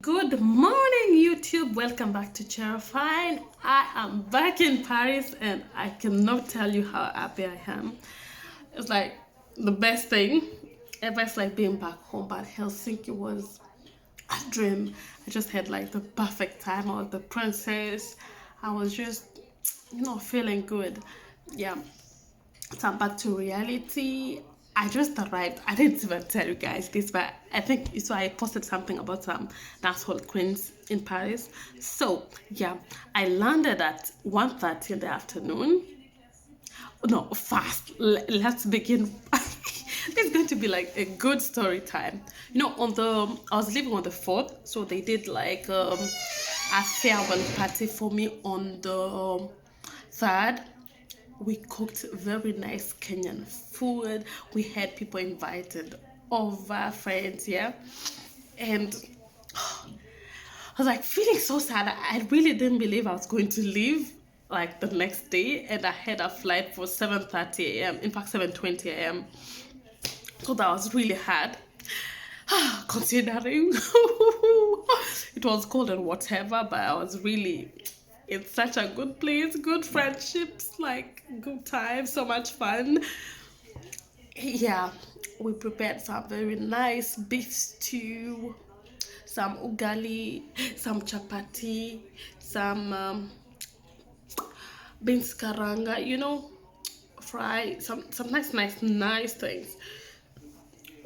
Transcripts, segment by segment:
Good morning, YouTube. Welcome back to Fine. I am back in Paris and I cannot tell you how happy I am. It's like the best thing ever. It's like being back home, but Helsinki was a dream. I just had like the perfect time. I was the princess. I was just, feeling good. Yeah. So I'm back to reality. I just arrived. I didn't even tell you guys this, but I think it's why I posted something about some dancehall queens in Paris. So yeah, I landed at 1:30 in the afternoon. No, fast. Let's begin. It's going to be like a good story time. I was living on the 4th, so they did like a farewell party for me on the 3rd. We cooked very nice Kenyan food. We had people invited over, friends, yeah. And I was like feeling so sad. I really didn't believe I was going to leave like the next day, and I had a flight for 7:30 a.m. In fact, 7:20 a.m. So that was really hard. Considering it was cold and whatever, but I was really it's such a good place, good friendships, like good times, so much fun. Yeah, we prepared some very nice beef stew, some ugali, some chapati, some beans karanga, fry some nice things.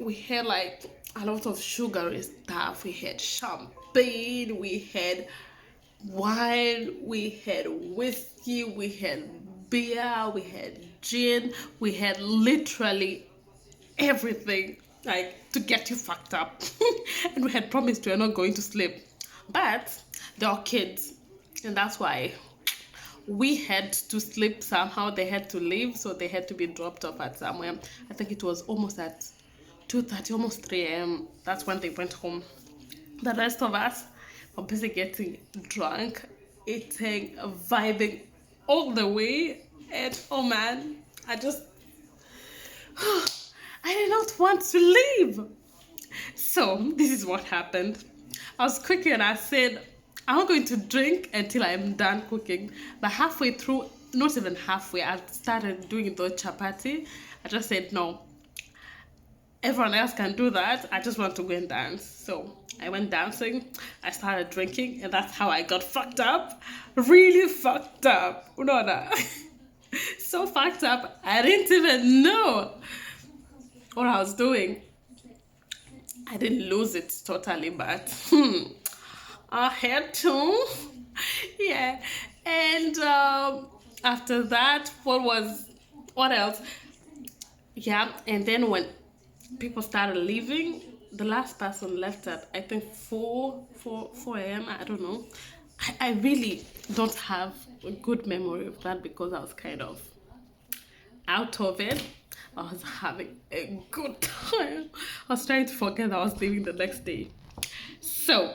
We had like a lot of sugary stuff. We had champagne, we had wine, we had whiskey, we had beer, we had gin, we had literally everything like to get you fucked up. And we had promised we are not going to sleep, but they are kids, and that's why we had to sleep somehow. They had to leave, so they had to be dropped off at somewhere. I think it was almost at 2:30, almost 3 a.m. That's when they went home. The rest of us were busy getting drunk, eating, vibing all the way. And oh man, I did not want to leave. So this is what happened. I was cooking and I said, I'm not going to drink until I'm done cooking. But halfway through, not even halfway, I started doing the chapati. I just said, no, everyone else can do that. I just want to go and dance. So I went dancing, I started drinking, and that's how I got fucked up. Really fucked up. So fucked up, I didn't even know what I was doing. I didn't lose it totally, but I had to. Yeah. And after that, what else? Yeah, and then when people started leaving, the last person left at I think 4 a.m. I don't know. I really don't have a good memory of that because I was kind of out of it. I was having a good time. I was trying to forget I was leaving the next day. So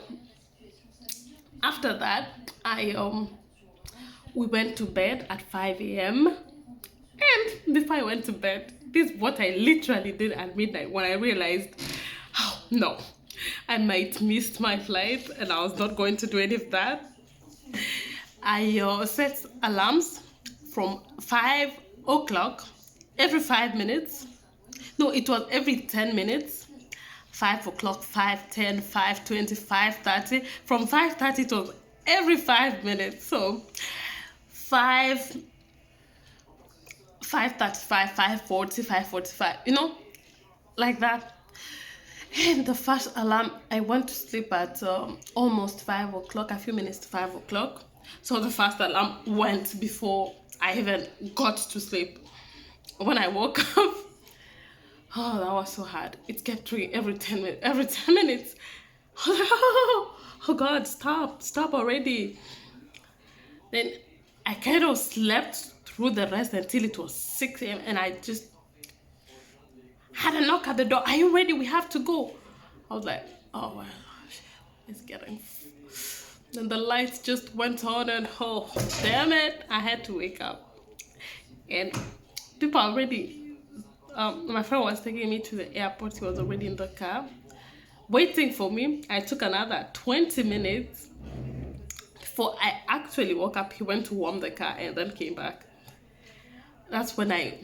after that, we went to bed at 5 a.m. And before I went to bed, this is what I literally did at midnight when I realized, oh no, I might miss my flight and I was not going to do any of that. I set alarms from 5 o'clock every 5 minutes. No, it was every 10 minutes. 5 o'clock, 5:10, 5:20, 5:30. From 5:30 it was every 5 minutes. So 5:35, 5:40, 5:45, like that. And the first alarm, I went to sleep at almost 5 o'clock, a few minutes to 5 o'clock. So the first alarm went before I even got to sleep. When I woke up, oh, that was so hard. It kept ringing every 10 minutes. Every 10 minutes. Oh God, stop already. Then I kind of slept through the rest until it was 6 a.m. and I just had a knock at the door. Are you ready? We have to go. I was like, oh well, it's getting. Then the lights just went on and oh, damn it, I had to wake up. And people already, my friend was taking me to the airport. He was already in the car. waiting for me. I took another 20 minutes before I actually woke up. He went to warm the car and then came back. That's when I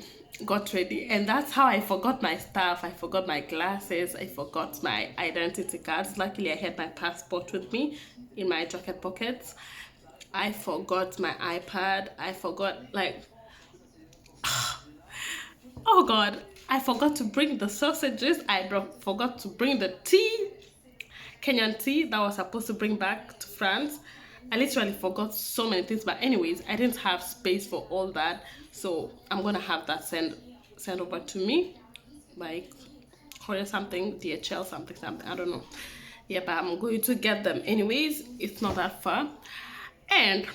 got ready, and that's how I forgot my stuff. I forgot my glasses, I forgot my identity cards. Luckily I had my passport with me in my jacket pockets. I forgot my iPad. I forgot, like, oh god, I forgot to bring the sausages. Forgot to bring the tea, Kenyan tea that I was supposed to bring back to France. I literally forgot so many things, but anyways, I didn't have space for all that, so I'm gonna have that sent over to me, like, or something, DHL, something, I don't know. Yeah, but I'm going to get them anyways. It's not that far. And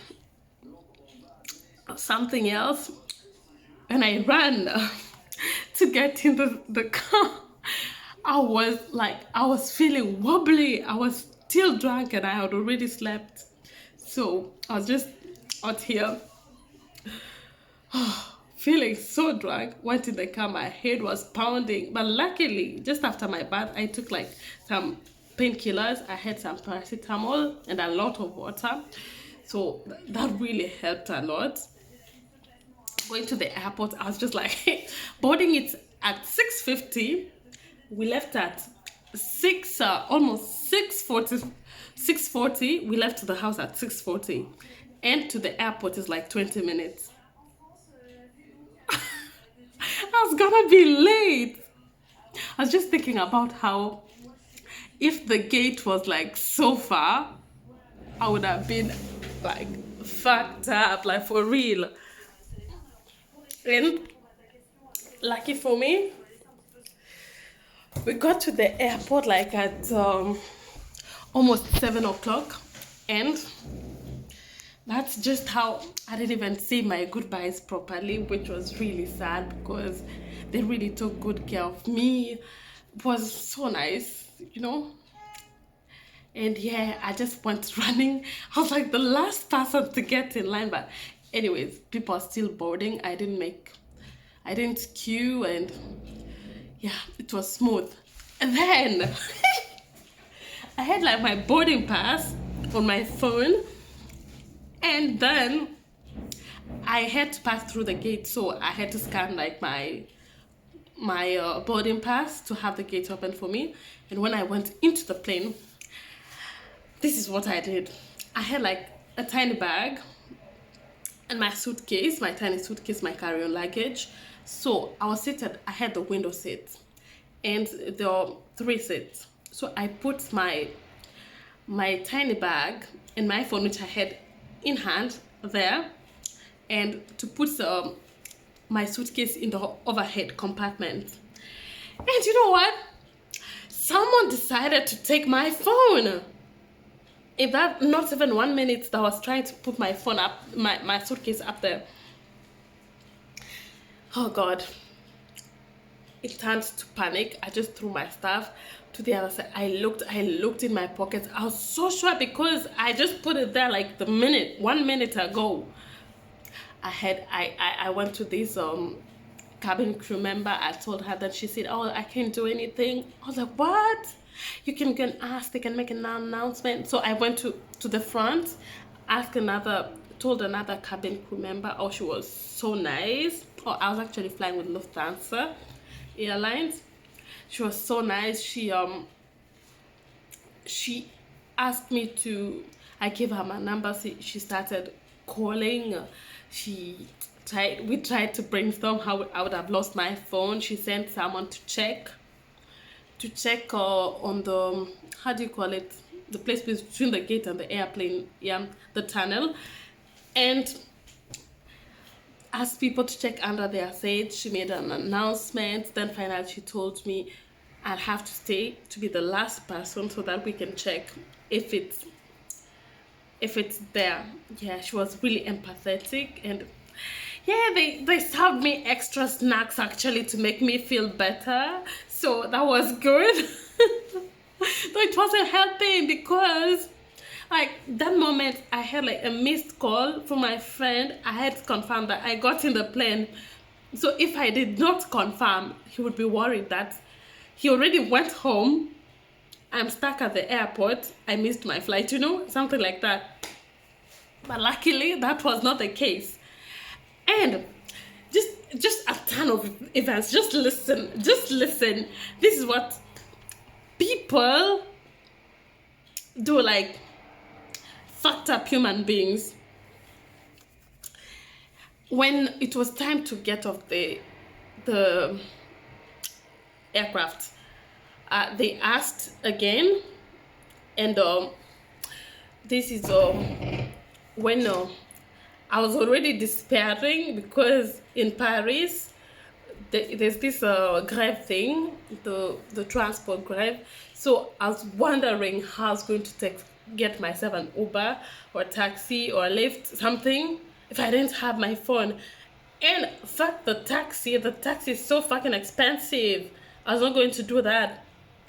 something else, when I ran to get in the car, I was feeling wobbly. I was still drunk and I had already slept. So I was just out here feeling so drunk. Went in the car, my head was pounding. But luckily, just after my bath, I took like some painkillers. I had some paracetamol and a lot of water. So that really helped a lot. Going to the airport, I was just like, boarding it at 6:50. We left at almost 6:40. We left the house at 6:40, and to the airport is like 20 minutes. I was gonna be late. I was just thinking about how if the gate was like so far, I would have been like fucked up, like for real. And lucky for me, we got to the airport like at almost 7 o'clock, and that's just how I didn't even say my goodbyes properly, which was really sad because they really took good care of me. It was so nice, you know. And yeah, I just went running. I was like the last person to get in line, but anyways, people are still boarding. I didn't queue, and yeah, it was smooth. And then I had like my boarding pass on my phone, and then I had to pass through the gate, so I had to scan like my boarding pass to have the gate open for me. And when I went into the plane, this is what I did. I had like a tiny bag and my suitcase, my tiny suitcase, my carry-on luggage. So I was seated, I had the window seat, and there were 3 seats. So I put my tiny bag and my phone, which I had in hand there, and to put my suitcase in the overhead compartment. And you know what? Someone decided to take my phone. In that not even 1 minute that I was trying to put my phone up, my suitcase up there. Oh god. It turned to panic. I just threw my stuff to the other side. I looked in my pockets. I was so sure because I just put it there like 1 minute ago. I went to this cabin crew member. I told her that. She said, oh, I can't do anything. I was like, what? You can go and ask, they can make an announcement. So I went to the front, told another cabin crew member. Oh, she was so nice. Oh, I was actually flying with Lufthansa Airlines. She was so nice. She asked me to, I gave her my number. She started calling. We tried to brainstorm how I would have lost my phone. She sent someone to check on the, how do you call it, the place between the gate and the airplane, yeah, the tunnel, and asked people to check under their seats. She made an announcement. Then finally she told me I'd have to stay to be the last person so that we can check if it's there. Yeah, she was really empathetic, and yeah, they served me extra snacks actually to make me feel better. So that was good. Though it wasn't helping because like that moment I had like a missed call from my friend. I had to confirm that I got in the plane. So if I did not confirm, he would be worried that he already went home I'm stuck at the airport, I missed my flight, you know, something like that. But luckily, that was not the case. And just a ton of events. Just listen. This is what people do, like fucked up human beings. When it was time to get off the aircraft, they asked again, and this is when I was already despairing, because in Paris there's this grève thing, the transport grève. So I was wondering how I was going to get myself an Uber or a taxi or a Lyft, something, if I didn't have my phone. And fuck the taxi is so fucking expensive. I was not going to do that.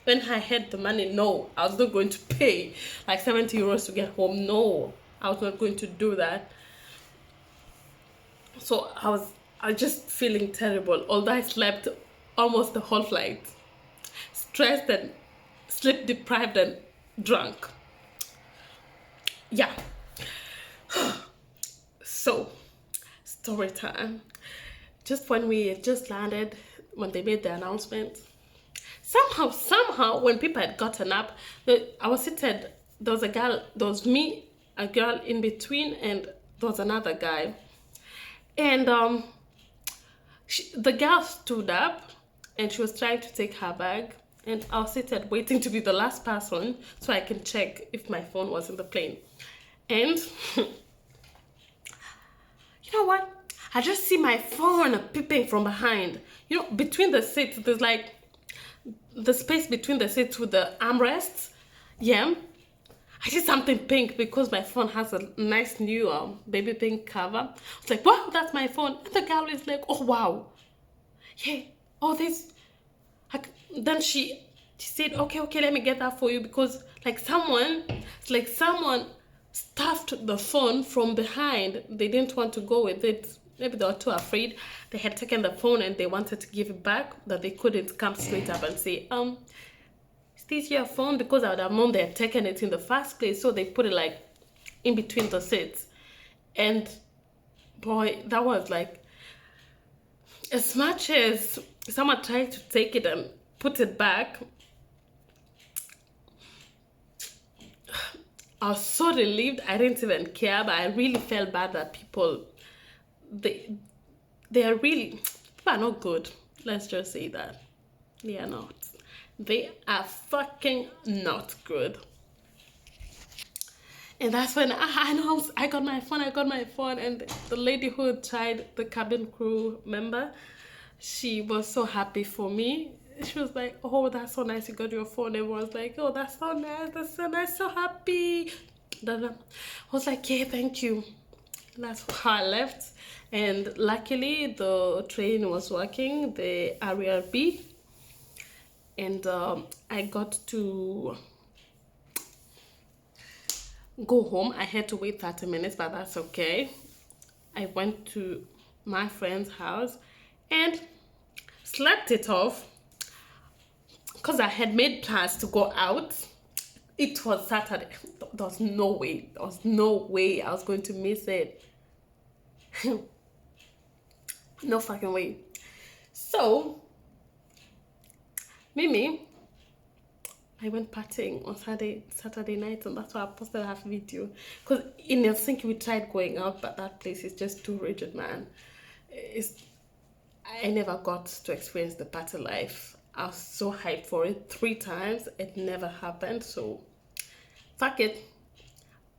When I had the money, no, I was not going to pay like 70 euros to get home. No, I was not going to do that. So I was just feeling terrible, although I slept almost the whole flight. Stressed and sleep deprived and drunk. Yeah. So, story time. Just when we just landed, when they made the announcement, somehow, when people had gotten up, I was seated, there was a girl, there was me, a girl in between, and there was another guy. And the girl stood up, and she was trying to take her bag, and I was seated waiting to be the last person so I can check if my phone was in the plane. And you know what? I just see my phone peeping from behind. You know, between the seats, there's like the space between the seats with the armrests. Yeah. I see something pink because my phone has a nice new baby pink cover. It's like, wow, that's my phone. And the girl is like, oh, wow. Yeah, all this. Then she said, okay, let me get that for you, because someone stuffed the phone from behind. They didn't want to go with it. Maybe they were too afraid. They had taken the phone and they wanted to give it back, that they couldn't come straight up and say, is this your phone? Because I would have known they had taken it in the first place. So they put it in between the seats. And boy, that was as much as someone tried to take it and put it back, I was so relieved. I didn't even care, but I really felt bad that people, they are not good. Let's just say that. They are not. They are fucking not good. And that's when I got my phone, and the lady who tried, the cabin crew member, she was so happy for me. She was like, oh, that's so nice, you got your phone. Everyone was like, oh, that's so nice, so happy. I was like, yeah, thank you. And that's how I left. And luckily, the train was working, the Area B. And I got to go home. I had to wait 30 minutes, but that's okay. I went to my friend's house and slept it off, because I had made plans to go out. It was Saturday. There was no way I was going to miss it. No fucking way. So, Mimi, I went partying on Saturday night, and that's why I posted that video. Because in Helsinki, we tried going out, but that place is just too rigid, man. I never got to experience the party life. I was so hyped for it 3 times. It never happened. So, fuck it.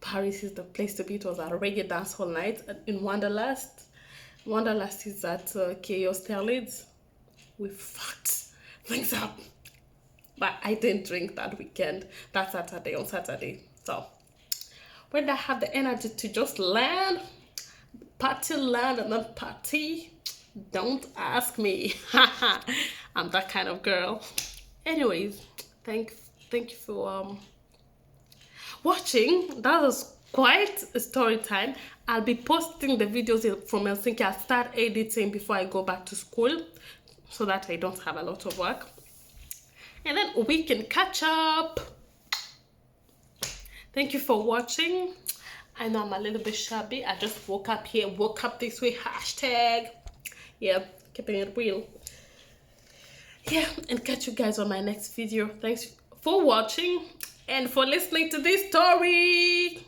Paris is the place to be. It was a reggae dance whole night in Wanderlust. Wanderlust is at Chaos Terlids. We fucked things up. But I didn't drink that weekend. That Saturday, on Saturday. So, when I had the energy to just land and then party, don't ask me. I'm that kind of girl. Anyways, thank you for watching. That was quite a story time. I'll be posting the videos from Helsinki. I'll start editing before I go back to school, so that I don't have a lot of work. and then we can catch up. Thank you for watching. I know I'm a little bit shabby. I just woke up here, woke up this way, hashtag. Yeah, keeping it real. Yeah, and catch you guys on my next video. Thanks for watching and for listening to this story.